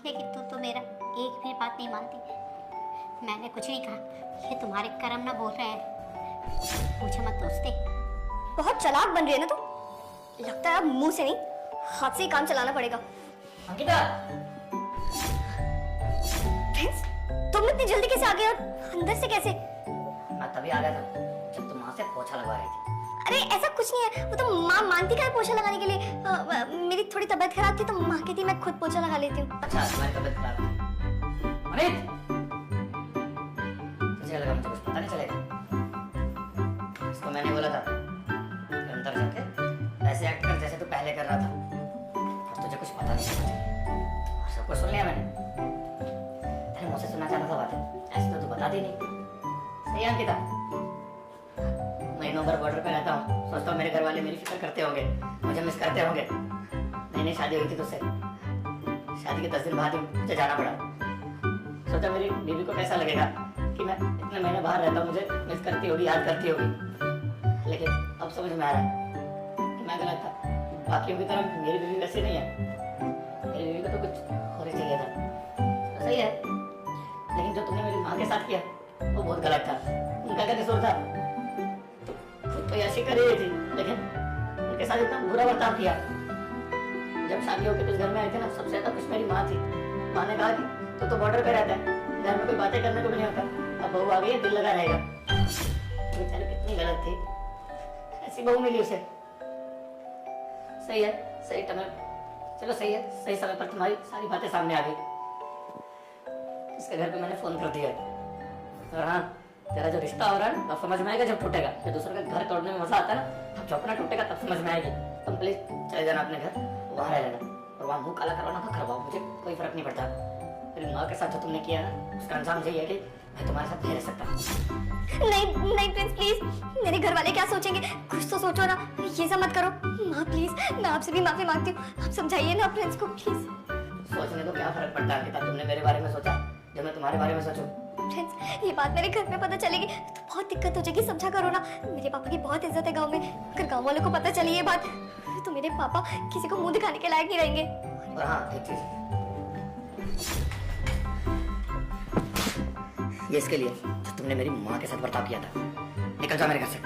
लेकिन तू तो मेरा एक भी बात नहीं मानती। मैंने कुछ नहीं कहा, ये तुम्हारे कर्म ना बोल रहे हैं। मुझे मत दोस्ती। बहुत चालाक बन रही है ना तू। लगता है अब मुंह से नहीं, हाथ से ही काम चलाना पड़ेगा। अंकिता, फ्रेंड्स, तुम इतनी जल्दी कैसे आ गए और अंदर से कैसे? मैं तभी आ गया था जब तुम वहां से पोछा लगवा रही थी। अरे ऐसा कुछ नहीं है, वो तो माँ मानती का है पोछा लगाने के लिए। मेरी थोड़ी तबीयत खराब थी तो माँ कहती मैं खुद पोछा लगा लेती हूँ। अच्छा, तुम्हारी तबीयत खराब है। अमित, तुझे लगा मुझे कुछ पता नहीं चलेगा। इसको मैंने बोला था कि अंदर जाके ऐसे एक्ट कर जैसे तू पहले कर रहा था, और तुझे कुछ पता नहीं चलेगा। और सब कुछ सुन लिया मैंने। तेरे मुंह से सुनना चाहता था बातें, ऐसे तो तू बताती नहीं। सही है अंकिता? महीनों भर बॉर्डर पे रहता हूँ, सोचता हूँ मेरे घर वाले मेरी फिक्र करते होंगे, मुझे मिस करते होंगे। नई शादी हुई थी तुझसे, शादी के 10 दिन बाद ही मुझे जाना पड़ा। सोचा मेरी बीवी को कैसा लगेगा कि मैं इतने महीने बाहर रहता हूँ, मुझे मिस करती होगी, याद करती होगी। लेकिन अब समझ में आ रहा है कि मैं गलत था। बाकियों की तरह मेरी बीवी वैसी नहीं है। मेरी बीवी को तो कुछ और ही चाहिए था। तो सही है, लेकिन जो तुमने मेरी माँ के साथ किया वो बहुत गलत था। उनका क्या कसूर था? खुद तो ऐसी कर रही थी, लेकिन उनके साथ इतना बुरा बर्ताव किया। जब शादी होकर तुझ घर में आए थे ना, सबसे ज्यादा खुश मेरी माँ थी। माँ ने कहा कि तो बॉर्डर पे रहता है, घर में कोई बातें करने को भी नहीं होता। अब बहू आ गई है, दिल लगा रहेगा। बेचारी कितनी गलत थी, ऐसी बहू मिली उसे। सही है, सही समय, चलो सही है, सही समय पर तुम्हारी सारी बातें सामने आ गई। इसके घर पे मैंने फोन कर दिया। और हाँ, तेरा जो रिश्ता हो रहा है ना, तब समझ में आएगा जब टूटेगा। जब दूसरे का घर तोड़ने में मजा आता है ना, तब जब अपना टूटेगा तब समझ में आएगी। तुम प्लीज चले जाना अपने घर, वहां रह लेना, और वहां मुंह काला करवाना तो करवाओ, मुझे कोई फर्क नहीं पड़ता। तेरी माँ के साथ जो तुमने किया ना, उसका अंजाम यही है कि मैं तुम्हारे साथ नहीं रह सकता। नहीं नहीं प्रिंस, प्लीज, मेरे घर वाले क्या सोचेंगे? कुछ तो सोचो ना, ये सब मत करो। माँ प्लीज, मैं आपसे भी माफी मांगती हूँ, आप समझाइए ना प्रिंस को प्लीज। सोचने तो क्या फर्क पड़ता है? तुमने मेरे बारे में सोचा जब मैं तुम्हारे बारे में सोचूं। फ्रेंड्स, ये बात मेरे घर में पता चलेगी तो बहुत दिक्कत हो जाएगी, समझा करो ना। मेरे पापा की बहुत इज्जत है गांव में, अगर गांव वालों को पता चली ये बात तो मेरे पापा किसी को मुंह दिखाने के लायक नहीं रहेंगे। और हाँ, एक चीज, ये इसके लिए जो तुमने मेरी माँ के साथ बर्ताव किया था। निकल जा मेरे घर से।